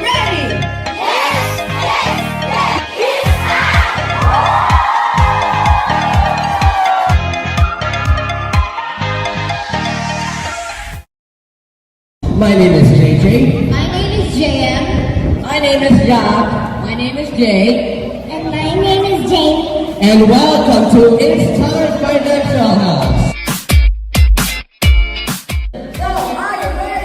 ready? My name is JJ. My name is JM. My name is Jack. My name is Jay. And my name is Jamie. And welcome to It's Time Financial House. So, are you ready?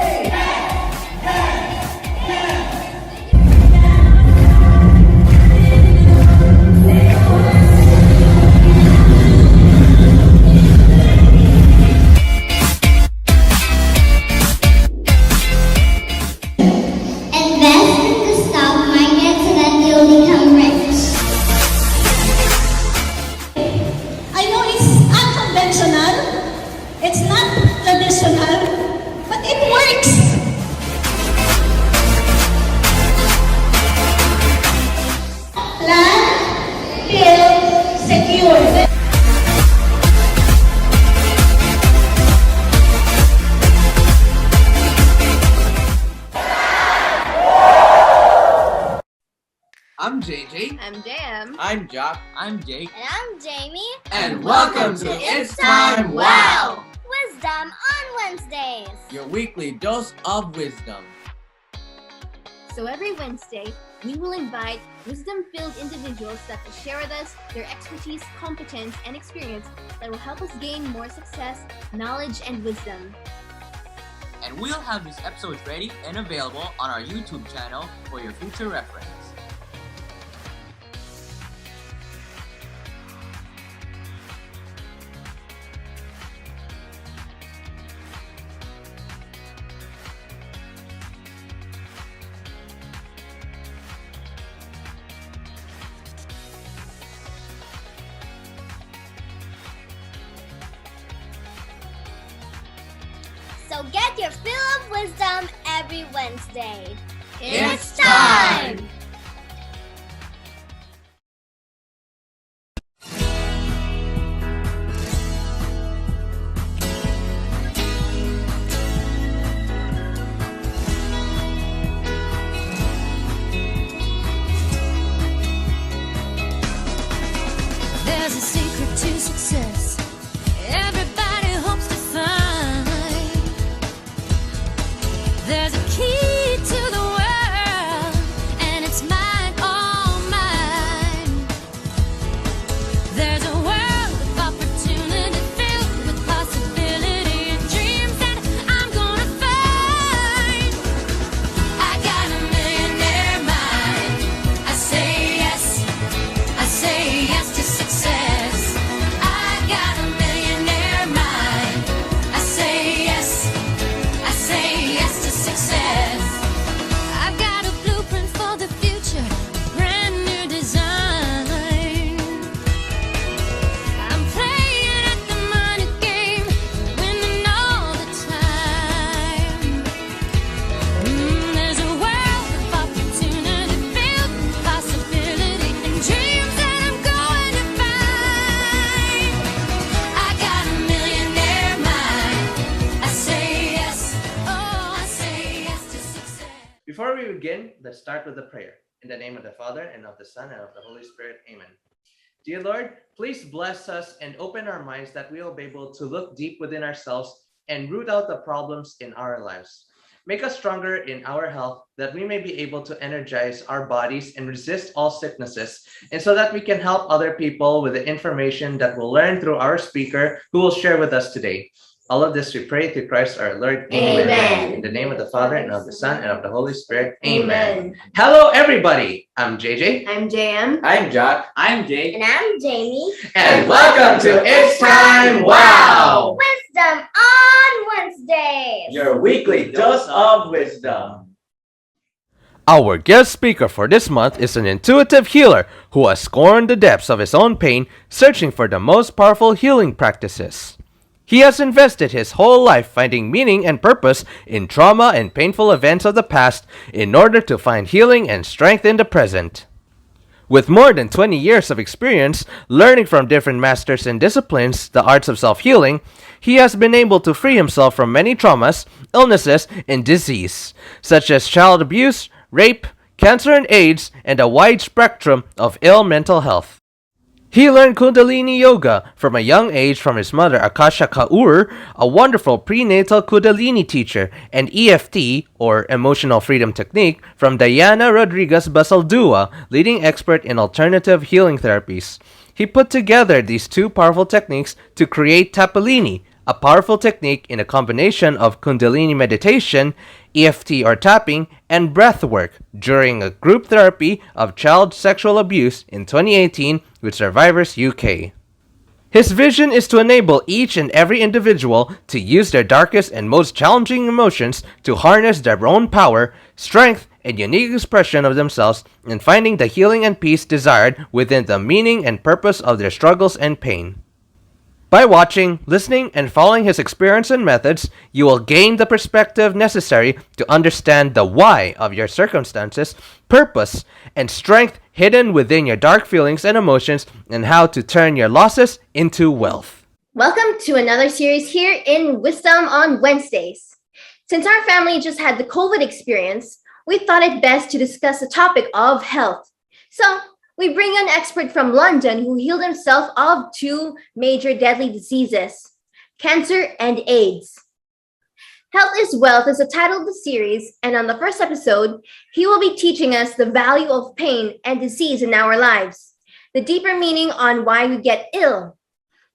Invest in the stock market so that you'll become rich. I know it's unconventional, it's not traditional, but it works. Plan, build, secure. I'm JJ. I'm JM. I'm Jack. I'm Jake. And I'm Jamie. And welcome to It's Time Wow! Wisdom on Wednesdays. Your weekly dose of wisdom. So every Wednesday, we will invite wisdom-filled individuals that will share with us their expertise, competence, and experience that will help us gain more success, knowledge, and wisdom. And we'll have these episodes ready and available on our YouTube channel for your future reference. So get your fill of wisdom every Wednesday. It's time! There's a secret to success. Everybody hopes to find. There's a key to the world, and it's mine, all mine. There's a world of opportunity filled with possibility and dreams that I'm gonna find. I got a millionaire mind. I say yes to success. I got a millionaire mind. I say yes to success. I've got a blueprint for the future, a brand new design. I'm playing at the money game, winning all the time. There's a world of opportunity filled with possibility and dreams that I'm going to find. I got a millionaire mind. I say yes, I say yes to success. Before we begin, let's start with a prayer. In the name of the Father, and of the Son, and of the Holy Spirit. Amen. Dear Lord, please bless us and open our minds that we will be able to look deep within ourselves and root out the problems in our lives. Make us stronger in our health, that we may be able to energize our bodies and resist all sicknesses, and so that we can help other people with the information that we'll learn through our speaker who will share with us today. All of this we pray through Christ our Lord. Amen. In the name of the Father, and of the Son, and of the Holy Spirit. Amen. Hello, everybody. I'm JJ. I'm JM. I'm Jack. I'm Jake. And I'm Jamie. And welcome to It's Time Wow! Wisdom on Wednesdays. Your weekly dose of wisdom. Our guest speaker for this month is an intuitive healer who has scorned the depths of his own pain, searching for the most powerful healing practices. He has invested his whole life finding meaning and purpose in trauma and painful events of the past in order to find healing and strength in the present. With more than 20 years of experience learning from different masters and disciplines the arts of self-healing, he has been able to free himself from many traumas, illnesses, and disease, such as child abuse, rape, cancer and AIDS, and a wide spectrum of ill mental health. He learned Kundalini Yoga from a young age from his mother Akasha Kaur, a wonderful prenatal Kundalini teacher, and EFT, or Emotional Freedom Technique, from Diana Rodriguez Basaldua, leading expert in alternative healing therapies. He put together these two powerful techniques to create Tapalini, a powerful technique in a combination of Kundalini meditation, EFT or tapping, and breath work during a group therapy of child sexual abuse in 2018 with Survivors UK. His vision is to enable each and every individual to use their darkest and most challenging emotions to harness their own power, strength, and unique expression of themselves in finding the healing and peace desired within the meaning and purpose of their struggles and pain. By watching, listening, and following his experience and methods, you will gain the perspective necessary to understand the why of your circumstances, purpose, and strength hidden within your dark feelings and emotions, and how to turn your losses into wealth. Welcome to another series here in Wisdom on Wednesdays. Since our family just had the COVID experience, we thought it best to discuss the topic of health. So, we bring an expert from London who healed himself of two major deadly diseases, cancer and AIDS. Health is Wealth is the title of the series, and on the first episode, he will be teaching us the value of pain and disease in our lives, the deeper meaning on why we get ill.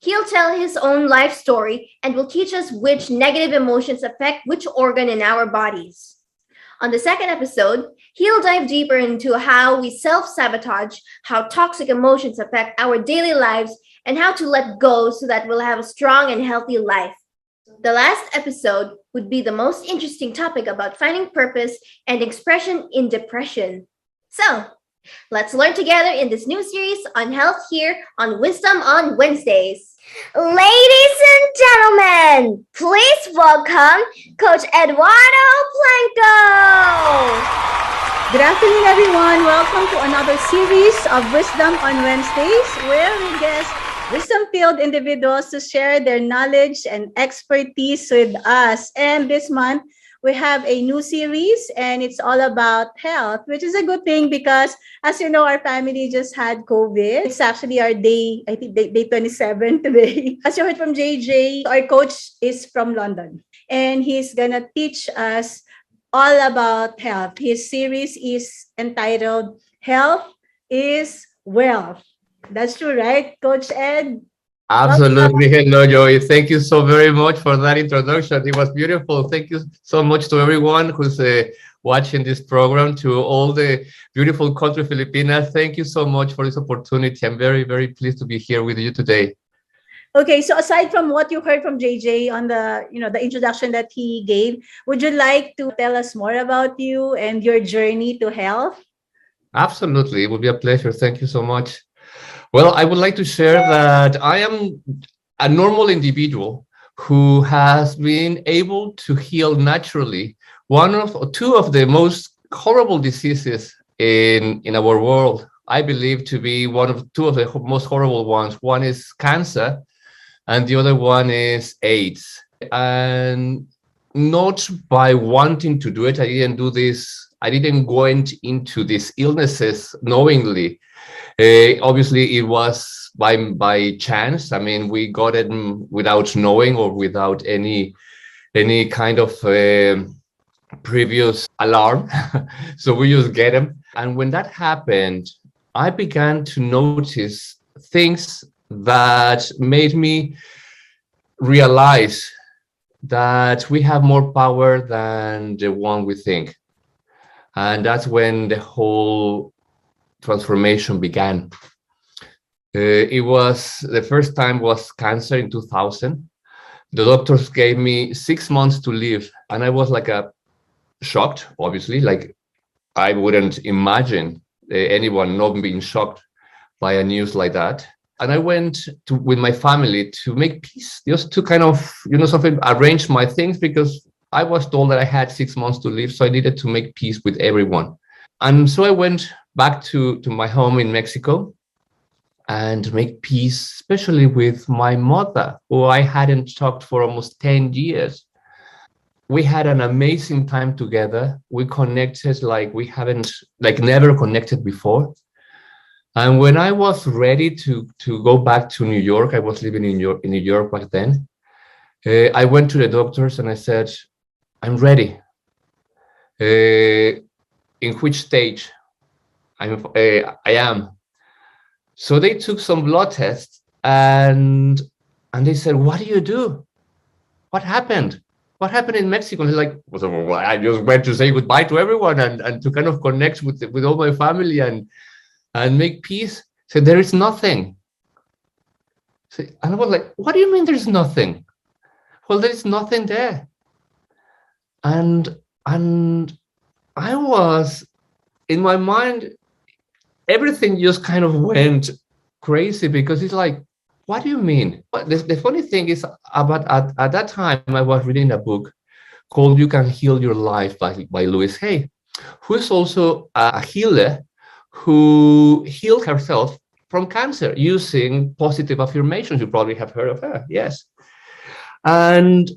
He'll tell his own life story and will teach us which negative emotions affect which organ in our bodies. On the second episode, he'll dive deeper into how we self-sabotage, how toxic emotions affect our daily lives, and how to let go so that we'll have a strong and healthy life. The last episode would be the most interesting topic about finding purpose and expression in depression. So, let's learn together in this new series on health here on Wisdom on Wednesdays. Ladies and gentlemen, please welcome Coach Eduardo Blanco. Good afternoon, everyone. Welcome to another series of Wisdom on Wednesdays, where we guest wisdom-filled individuals to share their knowledge and expertise with us. And this month, we have a new series, and it's all about health, which is a good thing because, as you know, our family just had COVID. It's actually our day, I think day 27 today. As you heard from JJ, our coach is from London, and he's gonna teach us all about health. His series is entitled Health is Wealth. That's true, right, Coach Ed? Absolutely. Hello, Joey. Thank you so very much for that introduction. It was beautiful. Thank you so much to everyone who's watching this program, to all the beautiful country, Filipinas. Thank you so much for this opportunity. I'm very, very pleased to be here with you today. Okay, so aside from what you heard from JJ on the introduction that he gave, would you like to tell us more about you and your journey to health? Absolutely. It would be a pleasure. Thank you so much. Well, I would like to share that I am a normal individual who has been able to heal naturally one of or two of the most horrible diseases in our world. I believe to be two of the most horrible ones. One is cancer, and the other one is AIDS. And not by wanting to do it, I didn't do this. I didn't go into these illnesses knowingly. Obviously, it was by chance. I mean, we got it without knowing or without any kind of previous alarm. So we just get them. And when that happened, I began to notice things that made me realize that we have more power than the one we think. And that's when the whole transformation began. It was the first time was cancer in 2000. The doctors gave me 6 months to live, and I was like shocked, obviously. Like I wouldn't imagine anyone not being shocked by a news like that. And I went with my family to make peace, just to kind of, something, arrange my things, because I was told that I had 6 months to live, so I needed to make peace with everyone. And so I went back to my home in Mexico and make peace, especially with my mother, who I hadn't talked for almost 10 years. we had an amazing time together. We connected like we haven't, like never connected before. And when I was ready to go back to New York, I was living in New York back then. I went to the doctors and I said, I'm ready. In which stage I am. So they took some blood tests and they said, what do you do? What happened? What happened in Mexico? And like, well, I just went to say goodbye to everyone and to kind of connect with all my family and make peace. So there is nothing. So, and I was like, what do you mean there's nothing? Well, there is nothing there. And I was, in my mind, everything just kind of went crazy because it's like, what do you mean? But the funny thing is, about at that time, I was reading a book called You Can Heal Your Life by Louise Hay, who is also a healer who healed herself from cancer using positive affirmations. You probably have heard of her, yes. And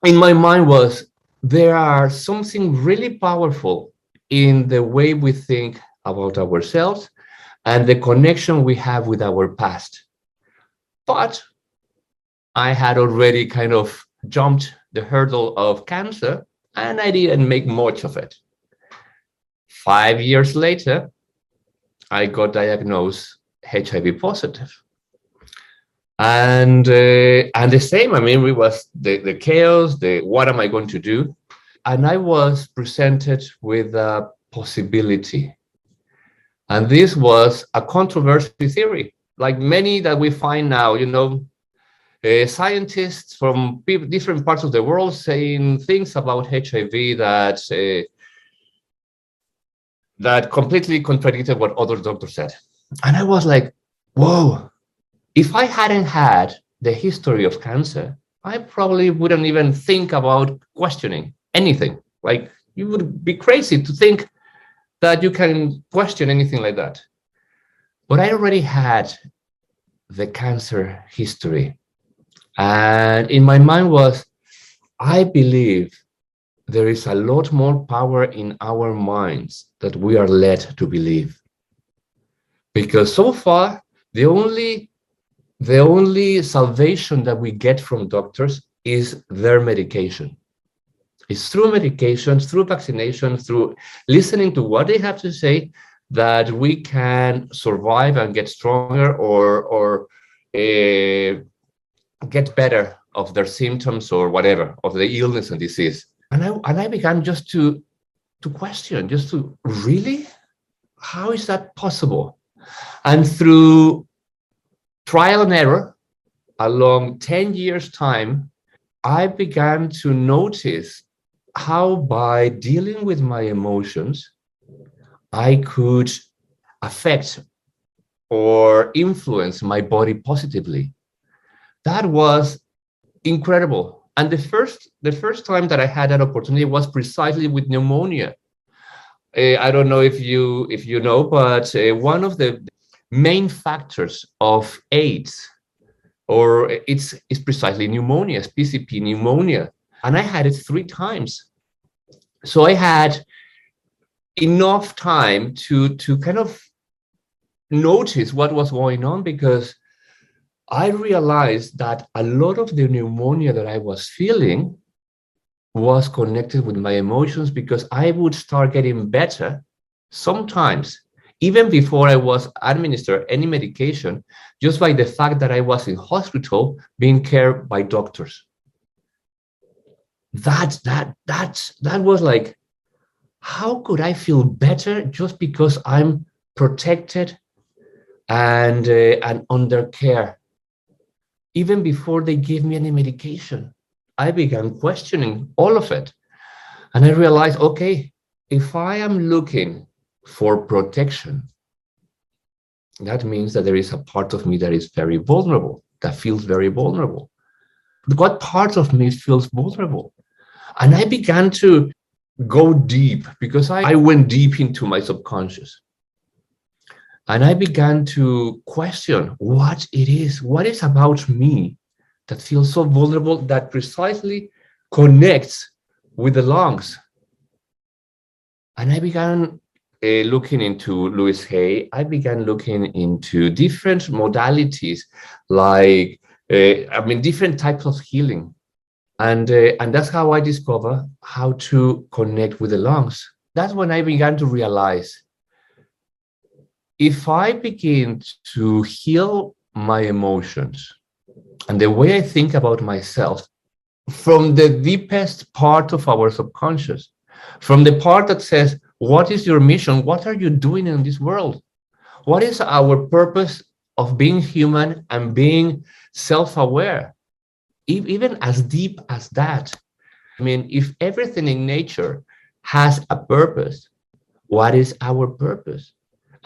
in my mind was, there are something really powerful in the way we think about ourselves and the connection we have with our past. But I had already kind of jumped the hurdle of cancer and I didn't make much of it. 5 years later, I got diagnosed HIV positive. And the same, I mean, it was the chaos, what am I going to do? And I was presented with a possibility. And this was a controversial theory, like many that we find now, you know, scientists from different parts of the world saying things about HIV that completely contradicted what other doctors said. And I was like, whoa, if I hadn't had the history of cancer, I probably wouldn't even think about questioning anything. Like, you would be crazy to think that you can question anything like that. But I already had the cancer history. And in my mind was, I believe there is a lot more power in our minds that we are led to believe. Because so far, the only salvation that we get from doctors is their medication. It's through medications, through vaccination, through listening to what they have to say that we can survive and get stronger or get better of their symptoms or whatever, of the illness and disease. And I began just to question, just to, really? How is that possible? And through trial and error, along 10 years' time, I began to notice how by dealing with my emotions, I could affect or influence my body positively. That was incredible. And the first time that I had that opportunity was precisely with pneumonia. I don't know if you know, but one of the main factors of AIDS, or it's precisely pneumonia, PCP pneumonia. And I had it 3 times. So I had enough time to kind of notice what was going on, because I realized that a lot of the pneumonia that I was feeling was connected with my emotions, because I would start getting better sometimes, even before I was administered any medication, just by the fact that I was in hospital being cared by doctors. That was like, how could I feel better just because I'm protected and under care? Even before they gave me any medication, I began questioning all of it. And I realized, okay, if I am looking for protection, that means that there is a part of me that is very vulnerable, that feels very vulnerable. What part of me feels vulnerable? And I began to go deep, because I went deep into my subconscious. And I began to question what it is about me that feels so vulnerable, that precisely connects with the lungs. And I began looking into Louis Hay. I began looking into different modalities, like different types of healing, and that's how I discovered how to connect with the lungs. That's when I began to realize, if I begin to heal my emotions and the way I think about myself from the deepest part of our subconscious, from the part that says, what is your mission? What are you doing in this world? What is our purpose of being human and being self-aware? Even as deep as that. I mean, if everything in nature has a purpose, what is our purpose?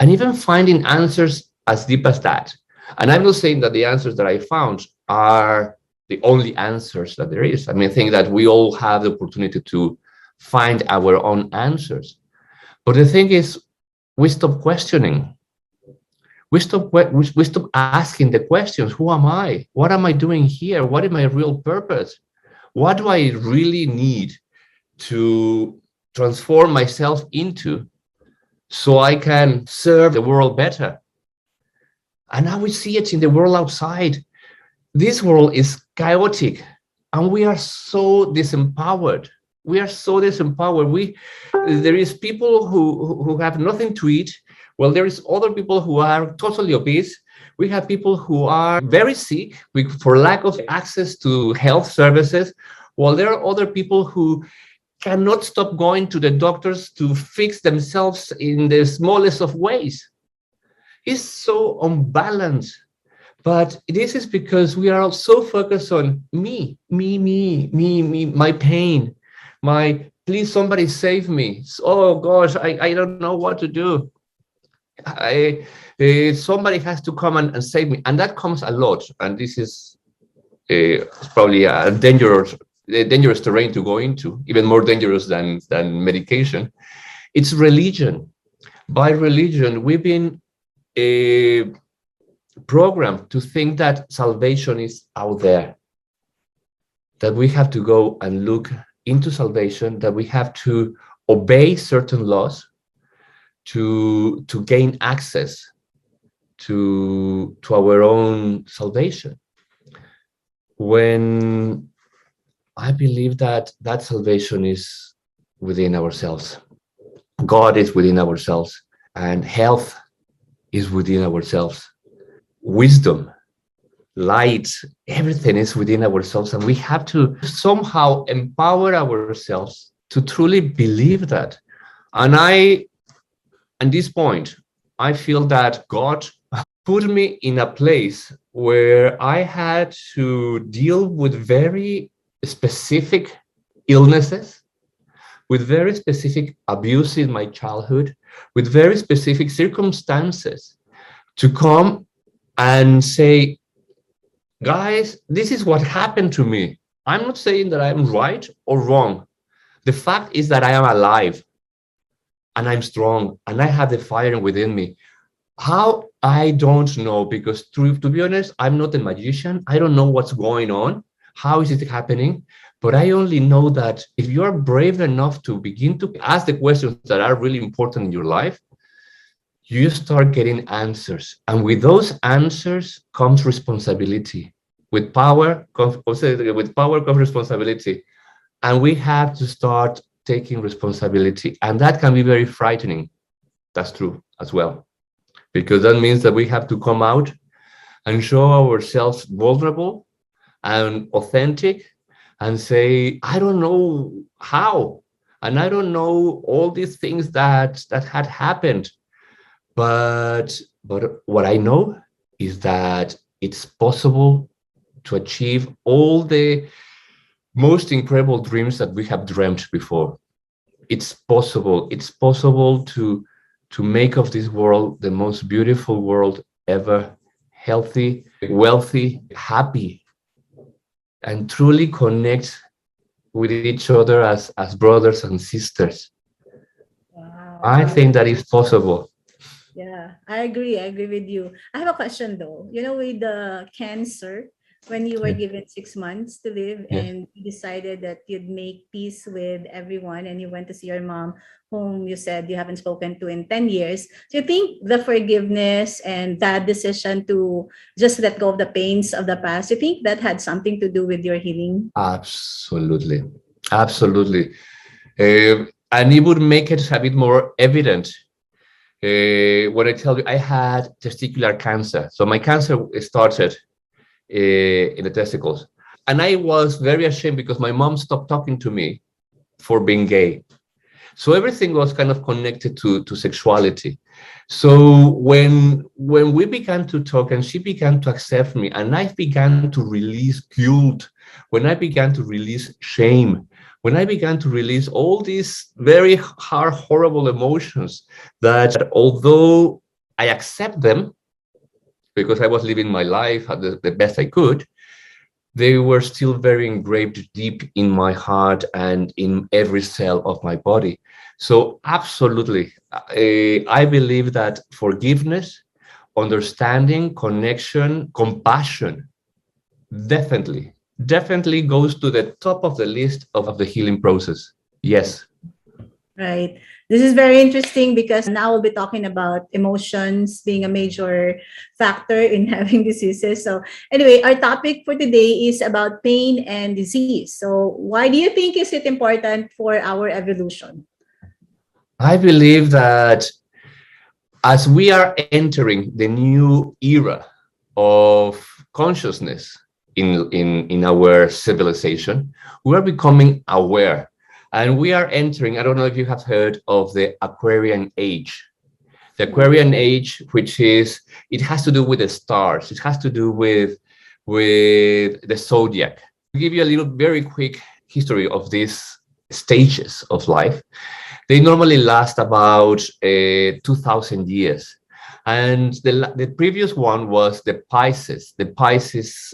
And even finding answers as deep as that. And I'm not saying that the answers that I found are the only answers that there is. I mean, I think that we all have the opportunity to find our own answers. But the thing is, we stop questioning. We stop asking the questions. Who am I? What am I doing here? What is my real purpose? What do I really need to transform myself into so I can serve the world better? And now we see it in the world outside. This world is chaotic and we are so disempowered. We are so disempowered. There is people who have nothing to eat. Well, there is other people who are totally obese. We have people who are very sick for lack of access to health services. While there are other people who cannot stop going to the doctors to fix themselves in the smallest of ways. It's so unbalanced. But this is because we are all so focused on me, my pain, please somebody save me. Oh gosh, I don't know what to do. Somebody has to come and save me. And that comes a lot. And this is probably a dangerous terrain to go into, even more dangerous than medication. It's religion. By religion, we've been programmed to think that salvation is out there, that we have to go and look into salvation, that we have to obey certain laws to gain access to our own salvation. When I believe that salvation is within ourselves, God is within ourselves, and health is within ourselves. Wisdom, light, everything is within ourselves, and we have to somehow empower ourselves to truly believe that. And at this point, I feel that God put me in a place where I had to deal with very specific illnesses, with very specific abuse in my childhood, with very specific circumstances, to come and say, guys, this is what happened to me. I'm not saying that I'm right or wrong. The fact is that I am alive and I'm strong and I have the fire within me. How? I don't know, because to be honest, I'm not a magician. I don't know what's going on. How is it happening? But I only know that if you're brave enough to begin to ask the questions that are really important in your life, you start getting answers. And with those answers comes responsibility. With power comes responsibility. And we have to start taking responsibility. And that can be very frightening. That's true as well. Because that means that we have to come out and show ourselves vulnerable and authentic and say, I don't know how. And I don't know all these things that had happened. But what I know is that it's possible to achieve all the most incredible dreams that we have dreamt before. It's possible. It's possible to make of this world the most beautiful world ever, healthy, wealthy, happy, and truly connect with each other as brothers and sisters. Wow. I think that is possible. Yeah, I agree with you. I have a question though. With the cancer, when you were Yeah. given 6 months to live Yes. and you decided that you'd make peace with everyone and you went to see your mom, whom you said you haven't spoken to in 10 years. Do you think the forgiveness and that decision to just let go of the pains of the past, do you think that had something to do with your healing? Absolutely. Absolutely. And it would make it a bit more evident when I tell you I had testicular cancer. So my cancer started in the testicles. And I was very ashamed because my mom stopped talking to me for being gay. So everything was kind of connected to sexuality. So when we began to talk and she began to accept me and I began to release guilt, when I began to release shame, when I began to release all these very hard, horrible emotions that although I accept them, because I was living my life the best I could, they were still very engraved deep in my heart and in every cell of my body. So absolutely, I believe that forgiveness, understanding, connection, compassion, definitely goes to the top of the list of the healing process. Yes. Right. This is very interesting because now we'll be talking about emotions being a major factor in having diseases. So anyway, our topic for today is about pain and disease. So why do you think is it important for our evolution? I believe that as we are entering the new era of consciousness in our civilization, we are becoming aware. And we are entering, I don't know if you have heard of the Aquarian age. The Aquarian age, which is, it has to do with the stars. It has to do with the zodiac. I'll give you a little very quick history of these stages of life. They normally last about 2,000 years. And the previous one was the Pisces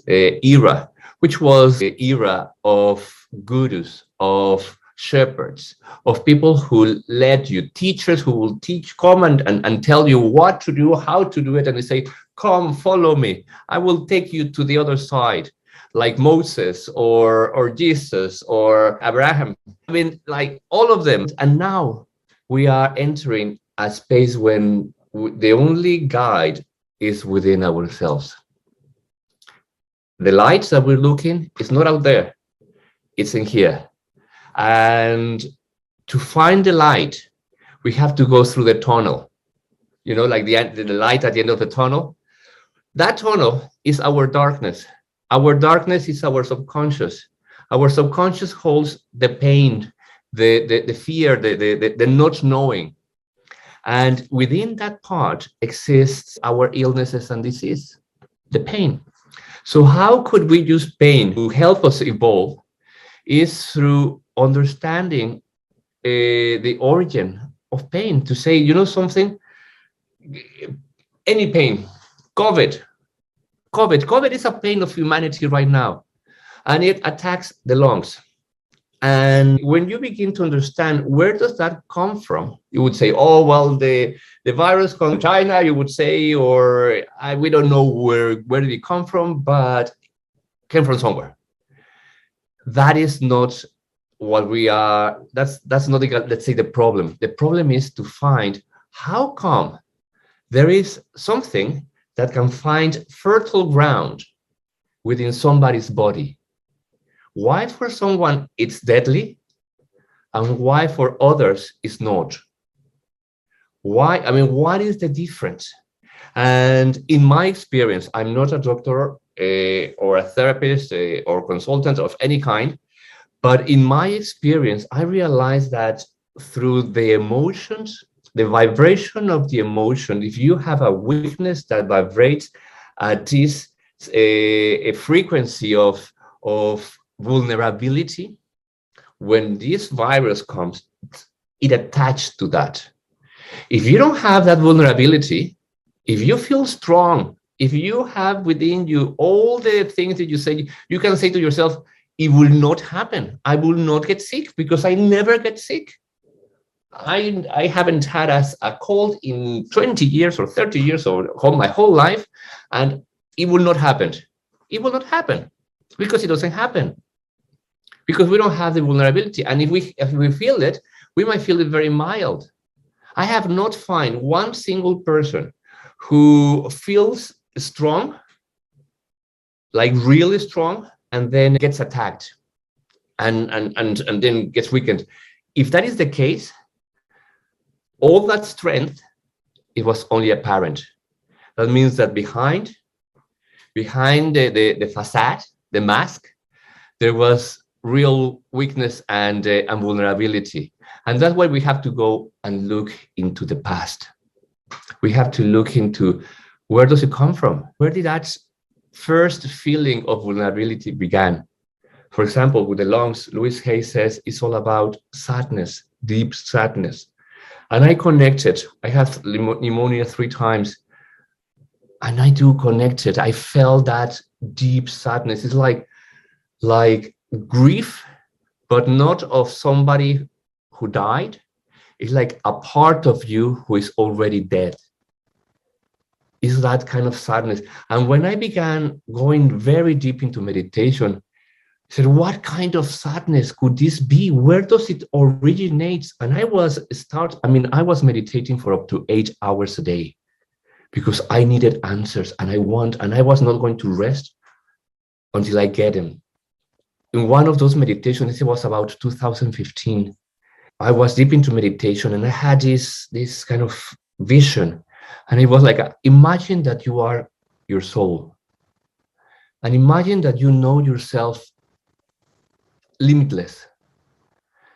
era, which was the era of gurus, of shepherds, of people who led you, teachers who will come and tell you what to do, how to do it. And they say, come, follow me. I will take you to the other side, like Moses or Jesus or Abraham. I mean, like all of them. And now we are entering a space when the only guide is within ourselves. The lights that we're looking is not out there, it's in here. And to find the light, we have to go through the tunnel. You know, like the light at the end of the tunnel. That tunnel is our darkness. Our darkness is our subconscious. Our subconscious holds the pain, the fear, the not knowing. And within that part exists our illnesses and disease, the pain. So how could we use pain to help us evolve is through understanding the origin of pain, to say, you know something, any pain, COVID is a pain of humanity right now, and it attacks the lungs. And when you begin to understand where does that come from, you would say, oh, well, the virus from China, you would say, or we don't know where did it come from, but it came from somewhere. That is not what we are, that's not, let's say, the problem. The problem is to find how come there is something that can find fertile ground within somebody's body. Why for someone it's deadly and why for others it's not? Why? I mean, what is the difference? And in my experience, I'm not a doctor or a therapist or consultant of any kind, but in my experience, I realized that through the emotions, the vibration of the emotion, if you have a weakness that vibrates at this a frequency of vulnerability, when this virus comes, it attaches to that. If you don't have that vulnerability, if you feel strong, if you have within you all the things that you say, you can say to yourself, it will not happen. I will not get sick because I never get sick. I haven't had a cold in 20 years or 30 years or my whole life, and it will not happen. it will not happen because it doesn't happen. Because we don't have the vulnerability. And if we feel it, we might feel it very mild. I have not found one single person who feels strong, like really strong, and then gets attacked and then gets weakened. If that is the case, all that strength, it was only apparent. That means that behind the facade, the mask, there was real weakness and vulnerability. And that's why we have to go and look into the past. We have to look into, where does it come from? Where did that first feeling of vulnerability began? For example, with the lungs, Louise Hay says it's all about sadness, deep sadness. And I connected. I had pneumonia 3 times. And I do connect it. I felt that deep sadness. It's like grief, but not of somebody who died. It's like a part of you who is already dead. It's that kind of sadness. And when I began going very deep into meditation, I said, what kind of sadness could this be? Where does it originate? And I was meditating for up to 8 hours a day because I needed answers and I was not going to rest until I get them. In one of those meditations, it was about 2015. I was deep into meditation and I had this kind of vision. And it was like, imagine that you are your soul. And imagine that you know yourself limitless.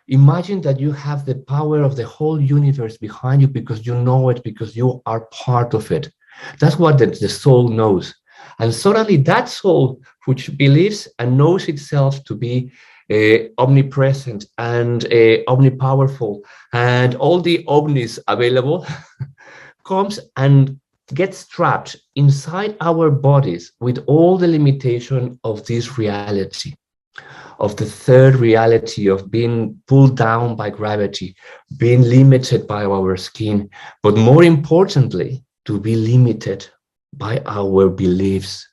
Imagine that you have the power of the whole universe behind you because you know it, because you are part of it. That's what the soul knows. And suddenly that soul, which believes and knows itself to be omnipresent and omnipowerful and all the omnis available, comes and gets trapped inside our bodies with all the limitation of this reality, of the third reality of being pulled down by gravity, being limited by our skin, but more importantly, to be limited by our beliefs.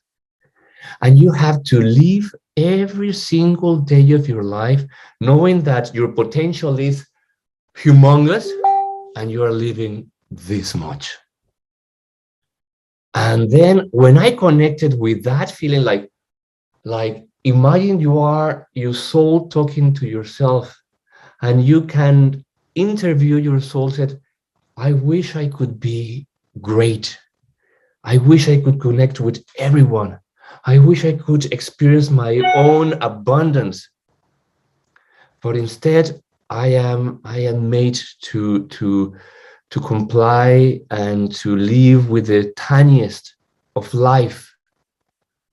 And you have to live every single day of your life knowing that your potential is humongous and you are living this much. And then when I connected with that feeling, like imagine you are your soul talking to yourself and you can interview your soul, said, I wish I could be great. I wish I could connect with everyone. I wish I could experience my own abundance. But instead, I am made to comply and to live with the tiniest of life,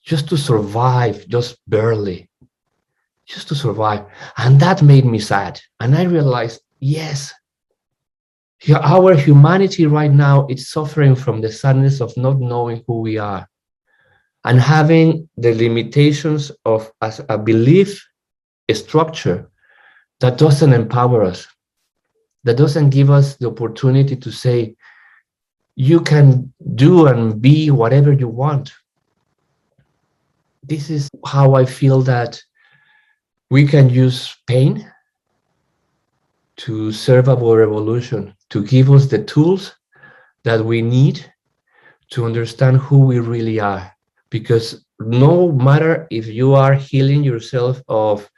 just to survive, just barely, just to survive. And that made me sad. And I realized, yes, our humanity right now is suffering from the sadness of not knowing who we are and having the limitations of a belief structure that doesn't empower us, that doesn't give us the opportunity to say, you can do and be whatever you want. This is how I feel that we can use pain to serve our evolution, to give us the tools that we need to understand who we really are. Because no matter if you are healing yourself of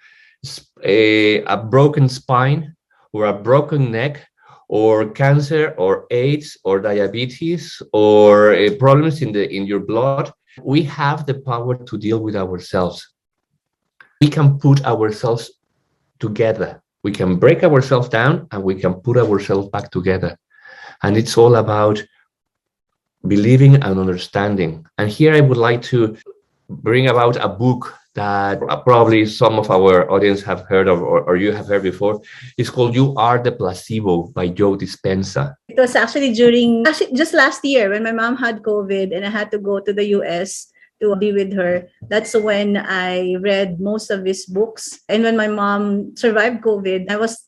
a broken spine or a broken neck or cancer or AIDS or diabetes or problems in your blood, we have the power to deal with ourselves. We can put ourselves together. We can break ourselves down and we can put ourselves back together. And it's all about believing and understanding. And here I would like to bring about a book that probably some of our audience have heard of or you have heard before. It's called You Are the Placebo by Joe Dispenza. It was actually just last year when my mom had COVID and I had to go to the US to be with her. That's when I read most of his books. And when my mom survived COVID, I was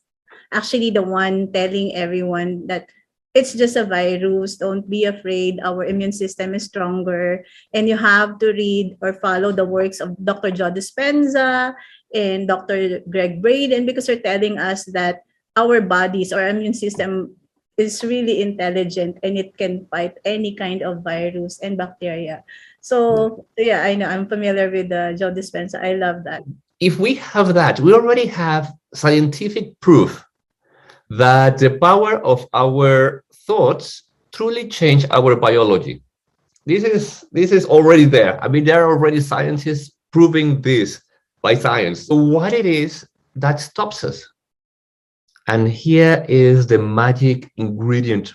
actually the one telling everyone that it's just a virus. Don't be afraid. Our immune system is stronger. And you have to read or follow the works of Dr. Joe Dispenza and Dr. Greg Braden, because they're telling us that our bodies, our immune system is really intelligent and it can fight any kind of virus and bacteria. So yeah, I know, I'm familiar with Joe Dispenza. I love that. If we have that, we already have scientific proof that the power of our thoughts truly change our biology. This is already there. I mean, there are already scientists proving this by science. So what it is that stops us? And here is the magic ingredient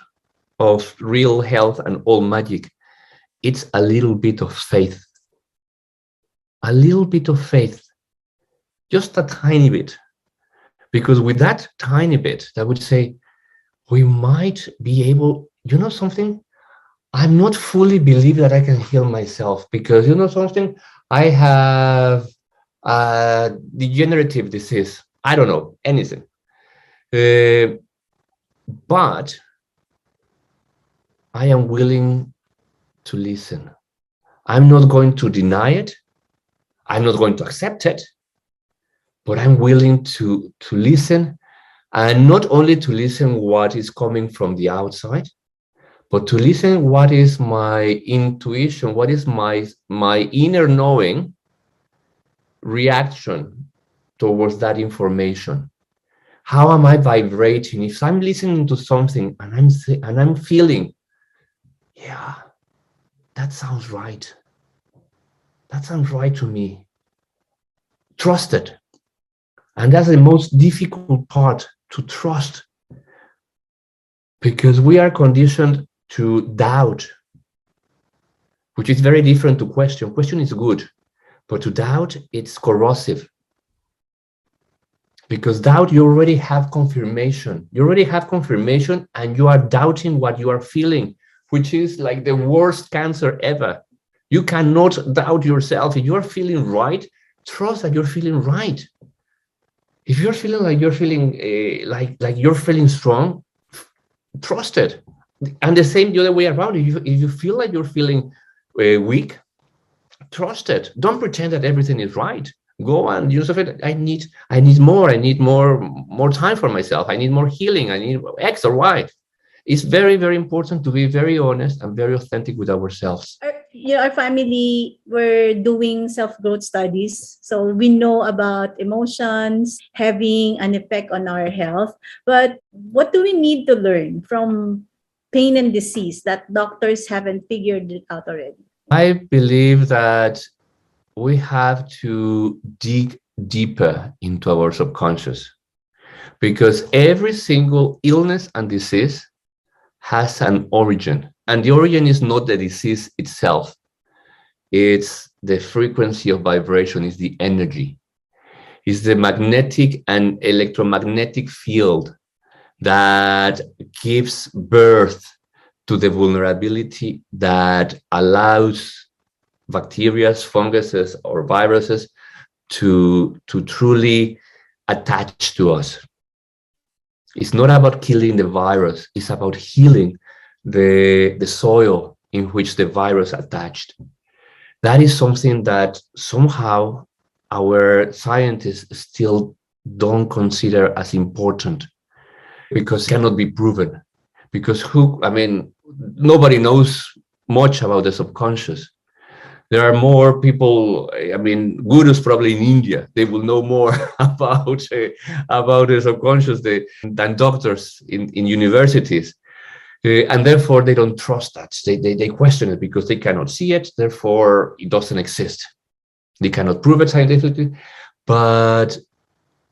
of real health and all magic. It's a little bit of faith. A little bit of faith. Just a tiny bit. Because with that tiny bit, I would say, we might be able, you know something? I'm not fully believe that I can heal myself, because you know something? I have a degenerative disease. I don't know, anything. But I am willing to listen. I'm not going to deny it. I'm not going to accept it, but I'm willing to listen, and not only to listen what is coming from the outside, but to listen what is my intuition, what is my inner knowing reaction towards that information. How am I vibrating? If I'm listening to something and I'm feeling, yeah, that sounds right. That sounds right to me. Trust it. And that's the most difficult part, to trust. Because we are conditioned to doubt, which is very different to question. Question is good, but to doubt, it's corrosive. Because doubt, you already have confirmation. You already have confirmation, and you are doubting what you are feeling, which is like the worst cancer ever. You cannot doubt yourself. If you're feeling right, trust that you're feeling right. If you're feeling like you're feeling like you're feeling strong, trust it. And the same the other way around. If you feel like you're feeling weak, trust it. Don't pretend that everything is right. Go and use of it. I need more. I need more time for myself. I need more healing. I need X or Y. It's very, very important to be very honest and very authentic with ourselves. Our family, we're doing self-growth studies. So we know about emotions having an effect on our health. But what do we need to learn from pain and disease that doctors haven't figured it out already? I believe that we have to dig deeper into our subconscious, because every single illness and disease has an origin, and the origin is not the disease itself. It's the frequency of vibration, is the energy, is the magnetic and electromagnetic field that gives birth to the vulnerability that allows bacteria, funguses, or viruses to truly attach to us. It's not about killing the virus, it's about healing the soil in which the virus attached. That is something that somehow our scientists still don't consider as important, because it cannot be proven. Because nobody knows much about the subconscious. There are more people, gurus probably in India, they will know more about the subconscious than doctors in universities. And therefore, they don't trust that. They question it because they cannot see it, therefore it doesn't exist. They cannot prove it scientifically. But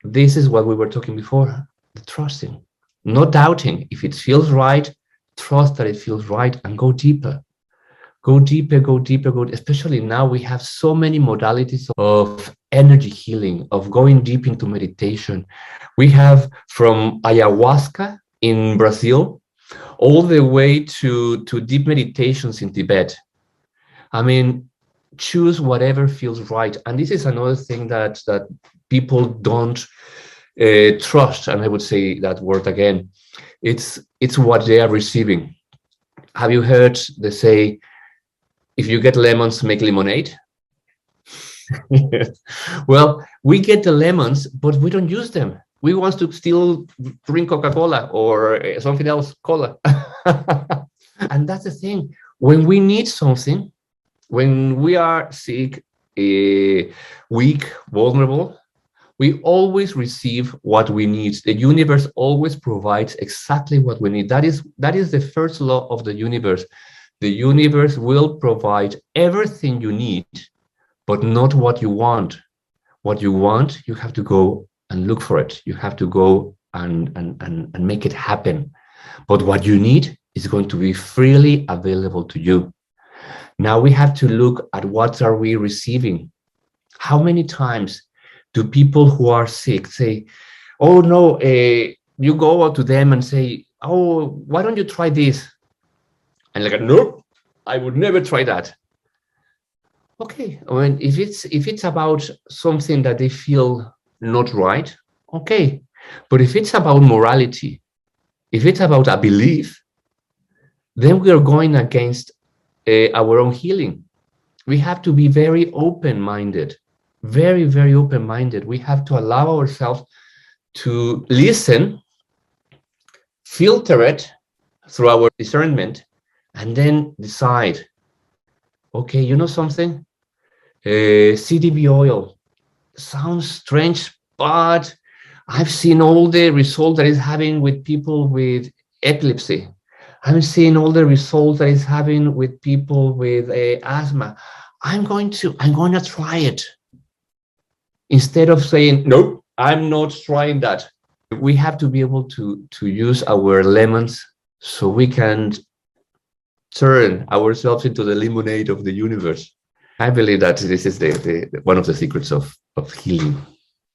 this is what we were talking before, the trusting. Not doubting. If it feels right, trust that it feels right and go deeper. Go deeper, go deeper, especially now we have so many modalities of energy healing, of going deep into meditation. We have from ayahuasca in Brazil all the way to deep meditations in Tibet. Choose whatever feels right. And this is another thing that people don't trust, and I would say that word again. it's what they are receiving. Have you heard they say, if you get lemons, make lemonade? Well, we get the lemons, but we don't use them. We want to still drink Coca-Cola or something else, cola. And that's the thing. When we need something, when we are sick, weak, vulnerable, we always receive what we need. The universe always provides exactly what we need. That is the first law of the universe. The universe will provide everything you need, but not what you want. What you want, you have to go and look for it. You have to go and make it happen. But what you need is going to be freely available to you. Now we have to look at what are we receiving. How many times do people who are sick say, oh no, you go out to them and say, oh, why don't you try this? And like, nope, I would never try that. Okay, I mean, if it's about something that they feel not right, okay. But if it's about morality, if it's about a belief, then we are going against our own healing. We have to be very open-minded, very, very open-minded. We have to allow ourselves to listen, filter it through our discernment, and then decide, okay, you know something? CDB oil sounds strange, but I've seen all the results that it's having with people with epilepsy. I'm seeing all the results that it's having with people with asthma. I'm going to try it. Instead of saying, nope, I'm not trying that. We have to be able to use our lemons so we can turn ourselves into the lemonade of the universe. I believe that this is the one of the secrets of healing.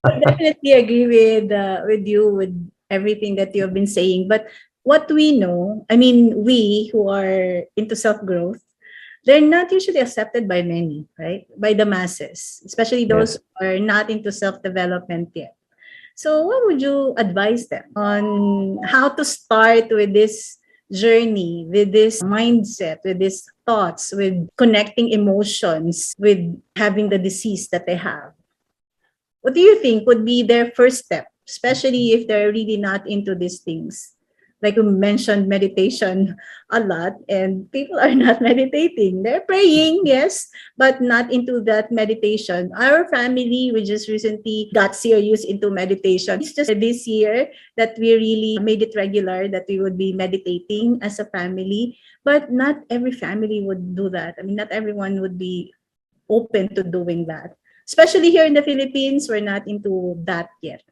I definitely agree with you with everything that you have been saying. But what we know, I mean, we who are into self-growth, they're not usually accepted by many, right? By the masses, especially those who are not into self-development yet. So what would you advise them on how to start with this journey, with this mindset, with these thoughts, with connecting emotions, with having the disease that they have? What do you think would be their first step, especially if they're really not into these things? Like you mentioned meditation a lot, and people are not meditating. They're praying, yes, but not into that meditation. Our family, we just recently got serious into meditation. It's just this year that we really made it regular that we would be meditating as a family, but not every family would do that. I mean, not everyone would be open to doing that. Especially here in the Philippines, we're not into that yet.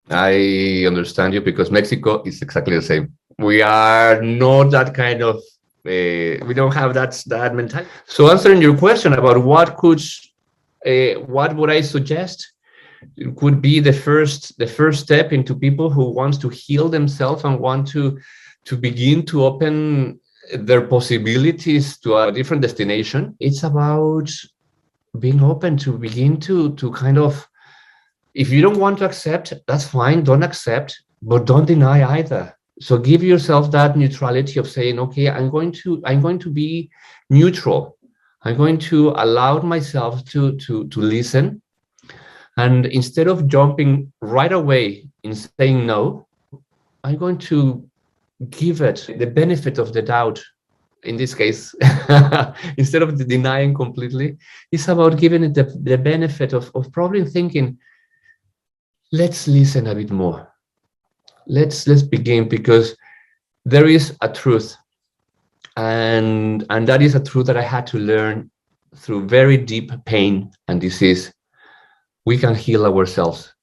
I understand you, because Mexico is exactly the same. We are not that kind of, we don't have that mentality. So answering your question about what would I suggest? It could be the first step into people who wants to heal themselves and want to begin to open their possibilities to a different destination. It's about being open to begin to kind of, if you don't want to accept, that's fine, don't accept, but don't deny either. So give yourself that neutrality of saying, okay, I'm going to be neutral. I'm going to allow myself to listen. And instead of jumping right away in saying no, I'm going to give it the benefit of the doubt. In this case, instead of denying completely, it's about giving it the benefit of probably thinking, let's listen a bit more. Let's begin, because there is a truth, and that is a truth that I had to learn through very deep pain and disease. We can heal ourselves.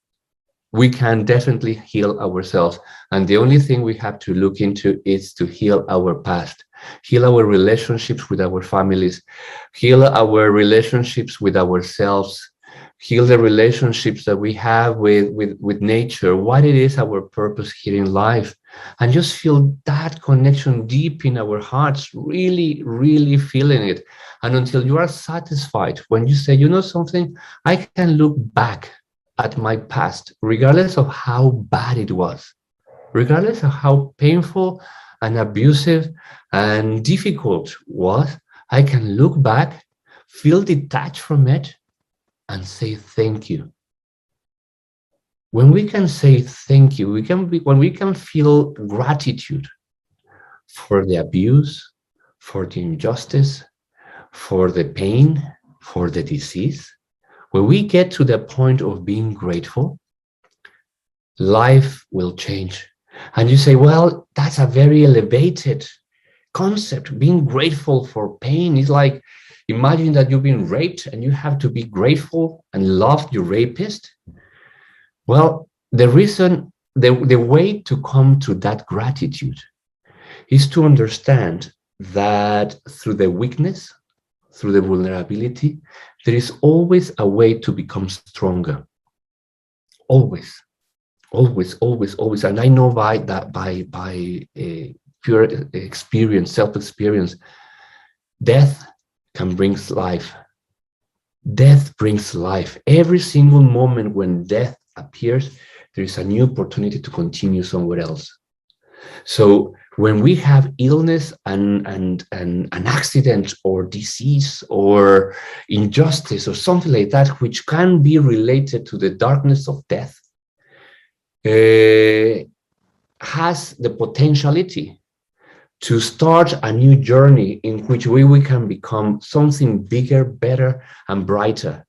We can definitely heal ourselves, and the only thing we have to look into is to heal our past, heal our relationships with our families, heal our relationships with ourselves, heal the relationships that we have with nature, what it is our purpose here in life, and just feel that connection deep in our hearts, really, really feeling it. And until you are satisfied, when you say, you know something, I can look back at my past, regardless of how bad it was. regardless of how painful and abusive and difficult was, I can look back, feel detached from it, and say thank you. When we can say thank you, when we can feel gratitude for the abuse, for the injustice, for the pain, for the disease, when we get to the point of being grateful, life will change. And you say, well, that's a very elevated concept. Being grateful for pain is like, imagine that you've been raped and you have to be grateful and love your rapist. Well, the way to come to that gratitude is to understand that through the weakness, through the vulnerability, there is always a way to become stronger. Always, always, always, always. And I know by pure experience, self-experience, death can bring life. Death brings life. Every single moment when death appears, there is a new opportunity to continue somewhere else. So when we have illness and an accident or disease or injustice or something like that, which can be related to the darkness of death, has the potentiality to start a new journey in which we can become something bigger, better, and brighter.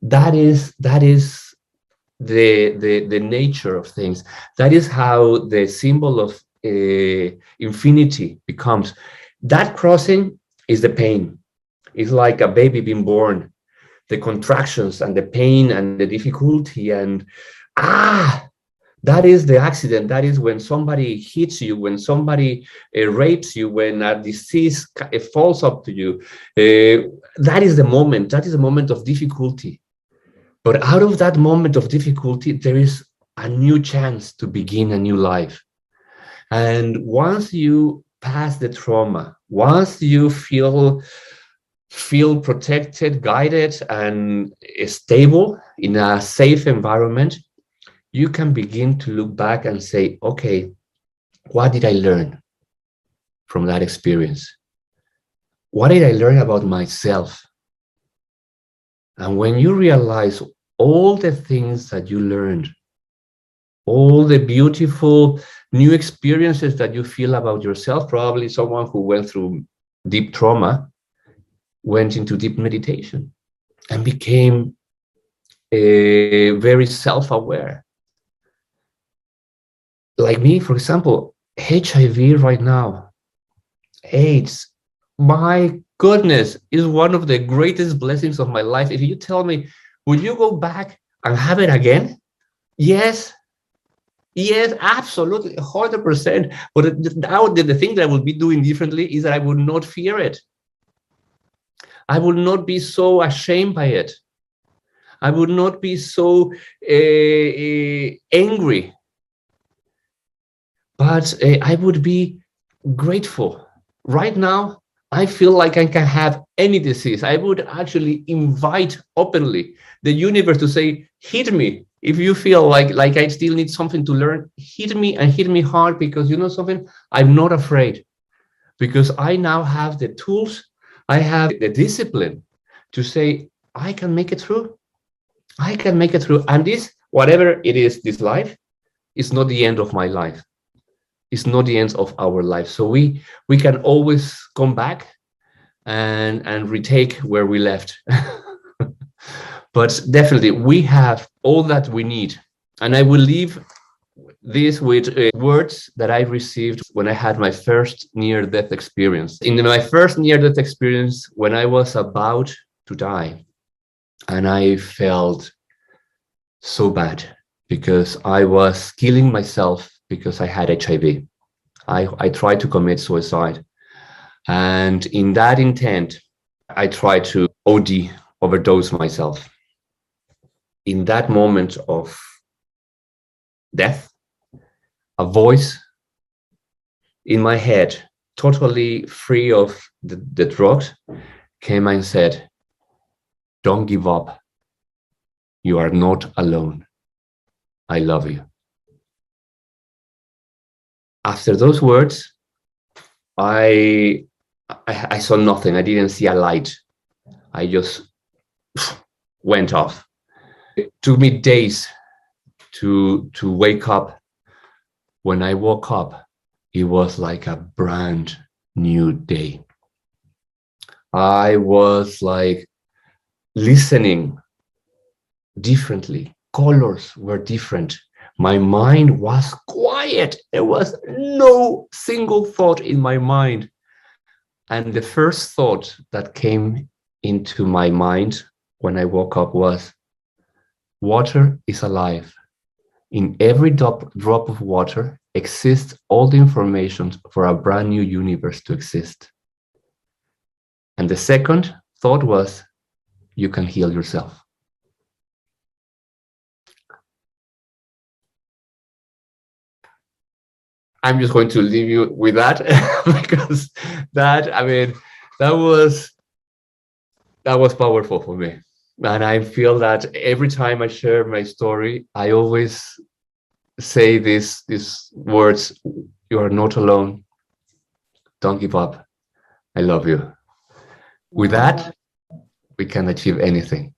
That is the nature of things. That is how the symbol of infinity becomes. That crossing is the pain. It's like a baby being born. The contractions and the pain and the difficulty and that is the accident. That is when somebody hits you, when somebody rapes you, when a disease falls up to you. That is the moment. That is a moment of difficulty. But out of that moment of difficulty, there is a new chance to begin a new life. And once you pass the trauma, once you feel protected, guided, and stable in a safe environment, you can begin to look back and say, okay, what did I learn from that experience? What did I learn about myself? And when you realize all the things that you learned, all the beautiful new experiences that you feel about yourself, probably someone who went through deep trauma went into deep meditation and became very self-aware. Like me, for example, HIV right now, AIDS, my goodness, is one of the greatest blessings of my life. If you tell me, would you go back and have it again? Yes, absolutely, 100%. But now the thing that I would be doing differently is that I would not fear it. I would not be so ashamed by it. I would not be so angry. But I would be grateful. Right now, I feel like I can have any disease. I would actually invite openly the universe to say, hit me. If you feel like I still need something to learn, hit me and hit me hard, because you know something? I'm not afraid, because I now have the tools, I have the discipline to say, I can make it through. I can make it through. And this, whatever it is, this life is not the end of my life. It's not the end of our life. So we can always come back and retake where we left. But definitely we have all that we need. And I will leave this with words that I received when I had my first near-death experience. In my first near-death experience, when I was about to die, and I felt so bad because I was killing myself because I had HIV. I tried to commit suicide. And in that intent, I tried to overdose myself. In that moment of death, a voice in my head, totally free of the drugs, came and said, "Don't give up. You are not alone. I love you." after those words, I saw nothing. I didn't see a light. I just went off. It took me days to wake up. When I woke up, it was like a brand new day. I was like listening differently. Colors were different. My mind was quiet. There was no single thought in my mind. And the first thought that came into my mind when I woke up was, water is alive. In every drop of water exists all the information for a brand new universe to exist. And the second thought was, you can heal yourself. I'm just going to leave you with that because that was powerful for me. And I feel that every time I share my story, I always say these words: you are not alone. Don't give up. I love you. With that, we can achieve anything.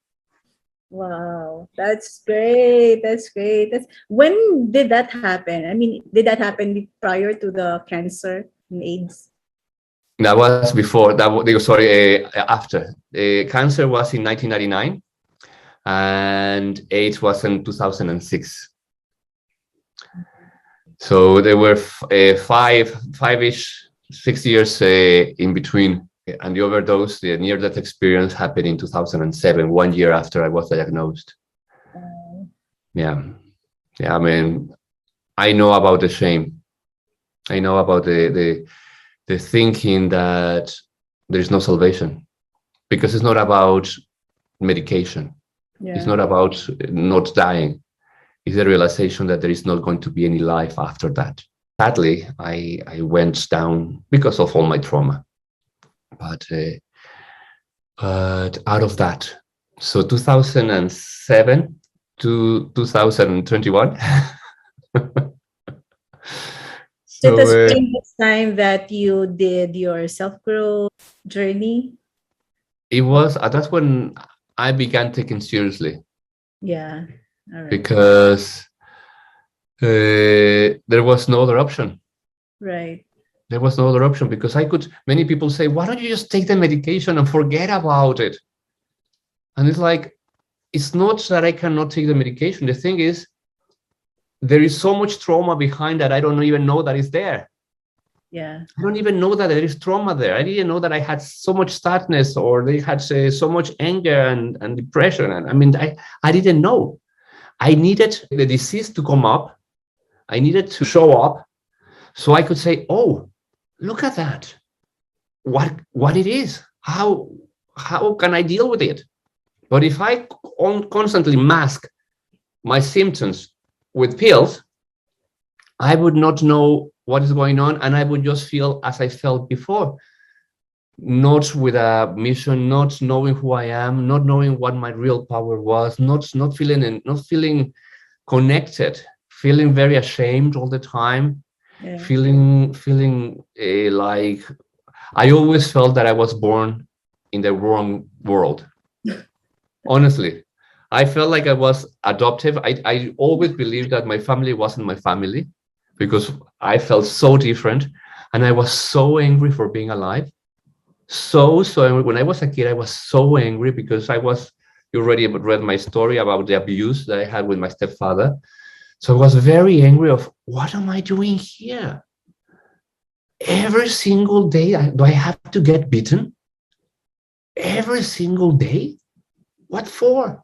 Wow, that's great. That's great. When did that happen? I mean, did that happen prior to the cancer and AIDS? That was before. After. Cancer was in 1999, and AIDS was in 2006. So there were 6 years in between. And the overdose, the near-death experience, happened in 2007, 1 year after I was diagnosed. Yeah. I mean, I know about the shame. I know about the thinking that there is no salvation, because it's not about medication. Yeah. It's not about not dying. It's the realization that there is not going to be any life after that. Sadly, I went down because of all my trauma. But out of that, so 2007 to 2021. So it was during this time that you did your self-growth journey? It was, that's when I began taking seriously. Yeah. All right. Because there was no other option. Right. There was no other option, because many people say, why don't you just take the medication and forget about it? And it's like, it's not that I cannot take the medication. The thing is, there is so much trauma behind that I don't even know that it's there. Yeah. I don't even know that there is trauma there. I didn't know that I had so much sadness, or they had so much anger and depression. And I mean, I didn't know. I needed the disease to come up. I needed to show up so I could say, oh, look at that. What it is. How can I deal with it? But if I constantly mask my symptoms with pills, I would not know what is going on, and I would just feel as I felt before, not with a mission, not knowing who I am, not knowing what my real power was, not feeling connected, feeling very ashamed all the time. Yeah. Feeling like I always felt that I was born in the wrong world. Honestly, I felt like I was adoptive. I always believed that my family wasn't my family, because I felt so different, and I was so angry for being alive. So angry. When I was a kid, I was so angry because you already read my story about the abuse that I had with my stepfather. So I was very angry of, what am I doing here? Every single day, do I have to get beaten? Every single day? What for?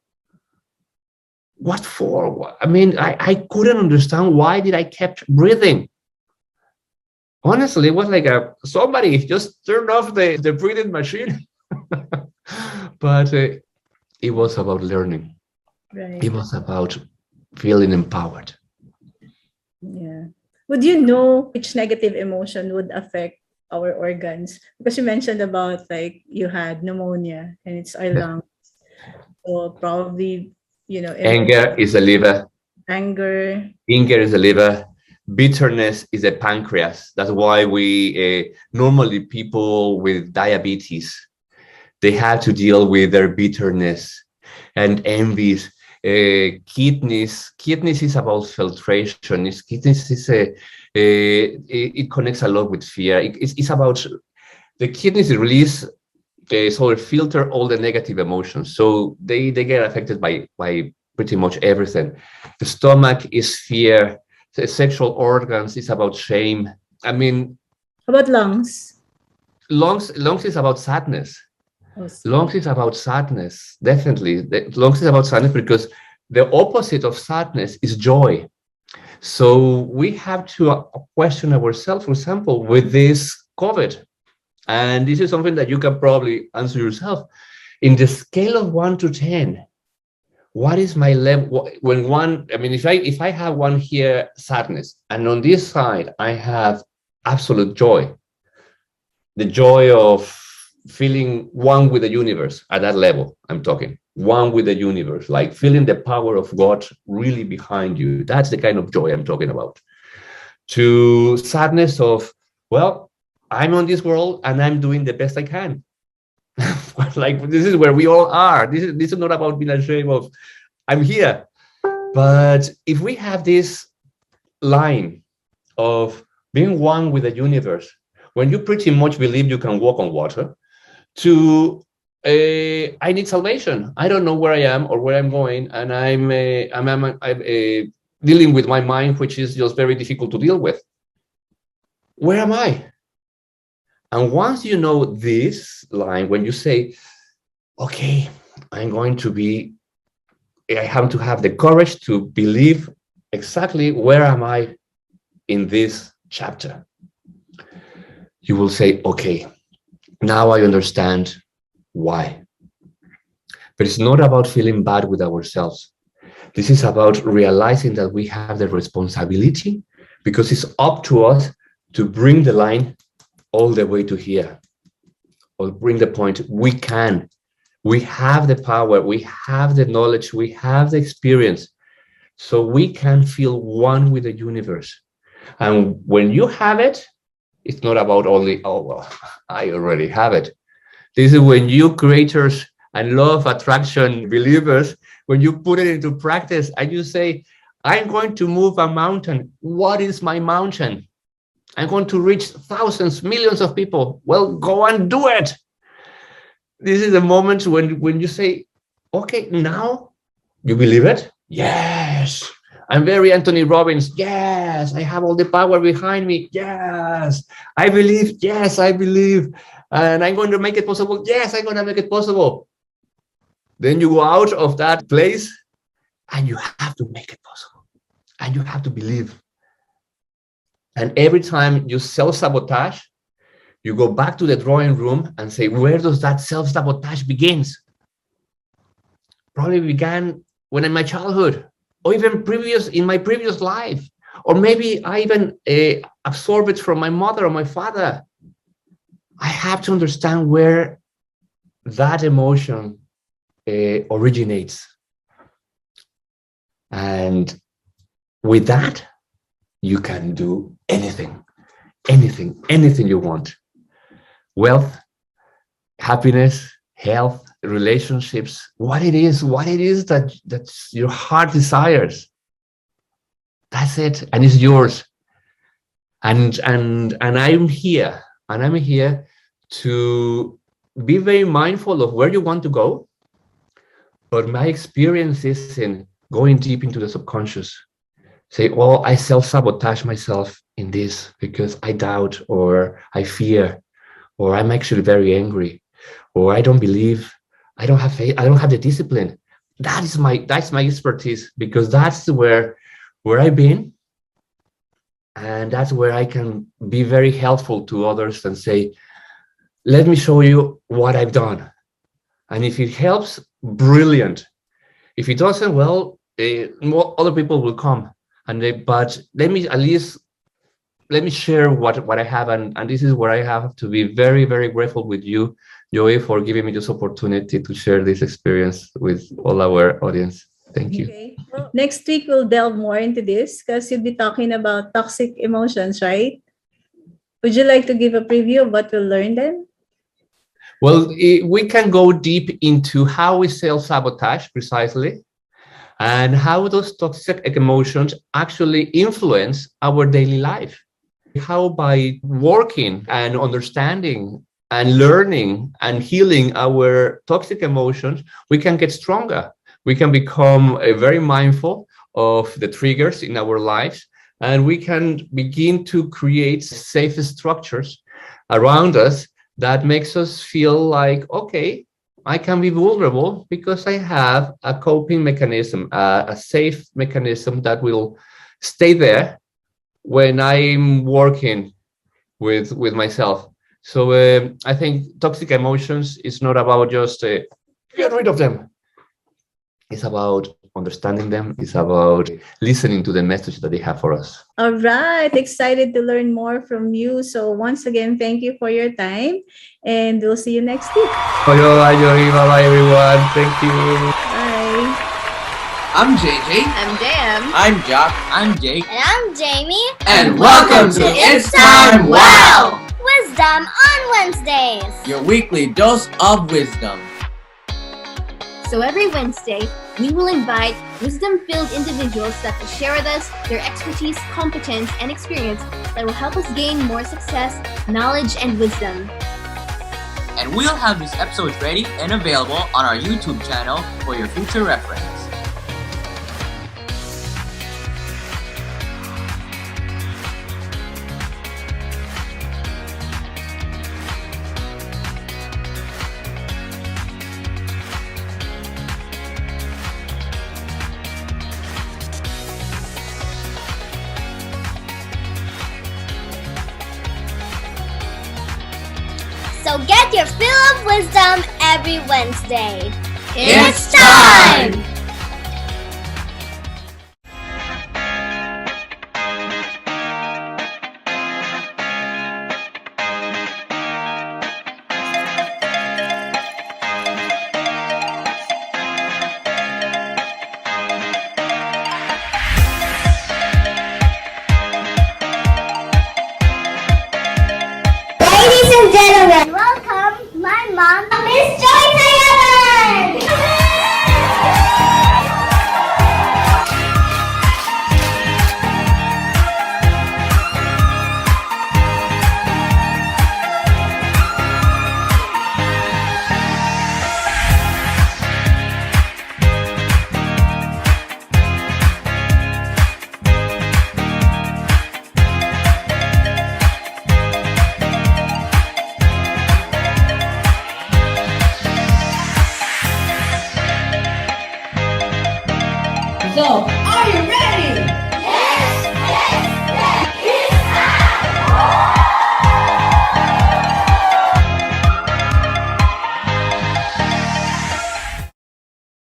What for? I mean, I couldn't understand, why did I kept breathing? Honestly, it was like somebody just turned off the breathing machine. But it was about learning. Right. It was about feeling empowered. Yeah. Would you know which negative emotion would affect our organs? Because you mentioned about, like, you had pneumonia and it's our lungs. So probably, Anger is the liver. Anger Is the liver. bitterness is a pancreas. That's why we normally people with diabetes, they have to deal with their bitterness and envies. Kidneys is about filtration. Kidneys is it connects a lot with fear. It's about the kidneys release, so it filter all the negative emotions. So they get affected by pretty much everything. The stomach is fear. The sexual organs is about shame. I mean, How about lungs? lungs is about sadness. Oh, Lungs is about sadness, definitely. Lungs is about sadness because the opposite of sadness is joy. So we have to question ourselves, for example, with this COVID. And this is something that you can probably answer yourself. In the scale of 1 to 10, what is my level? When one, I mean, if I have one here, sadness, and on this side, I have absolute joy, the joy of feeling one with the universe at that level, I'm talking, one with the universe, like feeling the power of God really behind you. That's the kind of joy I'm talking about. To sadness of, well, I'm on this world and I'm doing the best I can. Like, this is where we all are. This is not about being ashamed of, I'm here. But if we have this line of being one with the universe, when you pretty much believe you can walk on water, to I need salvation. I don't know where I am or where I'm going, and I'm dealing with my mind, which is just very difficult to deal with. Where am I? And once you know this line, when you say, okay, I have to have the courage to believe exactly where am I in this chapter. You will say, okay, now I understand why. But it's not about feeling bad with ourselves. This is about realizing that we have the responsibility, because it's up to us to bring the line all the way to here, or bring the point. We can. We have the power, we have the knowledge, we have the experience, so we can feel one with the universe. And when you have it, it's not about only, oh, well, I already have it. This is when you creators and law of attraction believers, when you put it into practice and you say, I'm going to move a mountain. What is my mountain? I'm going to reach thousands, millions of people. Well, go and do it. This is the moment when you say, okay, now you believe it? Yes. I'm very Anthony Robbins. Yes. I have all the power behind me. Yes. I believe. Yes, I believe. And I'm going to make it possible. Yes, I'm going to make it possible. Then you go out of that place and you have to make it possible. And you have to believe. And every time you self-sabotage, you go back to the drawing room and say, where does that self-sabotage begins? Probably began when in my childhood, or even in my previous life. Or maybe I even absorbed it from my mother or my father. I have to understand where that emotion originates. And with that, you can do anything you want. Wealth, happiness, health, relationships, what it is that your heart desires. That's it, and it's yours. And I'm here to be very mindful of where you want to go. But my experience is in going deep into the subconscious. Say, well, I self-sabotage myself in this because I doubt, or I fear, or I'm actually very angry, or I don't believe, I don't have faith, I don't have the discipline. That's my expertise, because that's where I've been, and that's where I can be very helpful to others and say, let me show you what I've done. And if it helps, brilliant. If it doesn't, well, more other people will come. But let me share what I have, and this is where I have to be very, very grateful with you, Joey, for giving me this opportunity to share this experience with all our audience. Thank you. Okay. Well, next week, we'll delve more into this because you'll be talking about toxic emotions, right? Would you like to give a preview of what we'll learn then? Well, we can go deep into how we self-sabotage precisely and how those toxic emotions actually influence our daily life. How by working and understanding and learning and healing our toxic emotions, we can get stronger. We can become very mindful of the triggers in our lives, and we can begin to create safe structures around us that makes us feel like, okay, I can be vulnerable because I have a coping mechanism, a safe mechanism that will stay there when I'm working with myself. So I think toxic emotions is not about just get rid of them. It's about understanding them. It's about listening to the message that they have for us. All right. Excited to learn more from you. So once again, thank you for your time. And we'll see you next week. Bye, everyone. Thank you. Bye. I'm JJ. I'm Dan. I'm Jock. I'm Jake. And I'm Jamie. And welcome to It's Time Wow! Wisdom on Wednesdays. Your weekly dose of wisdom. So every Wednesday, we will invite wisdom-filled individuals that will share with us their expertise, competence, and experience that will help us gain more success, knowledge, and wisdom. And we'll have these episodes ready and available on our YouTube channel for your future reference. So get your fill of wisdom every Wednesday. It's time! Ladies and gentlemen, welcome my mom, Miss Joy Taylor.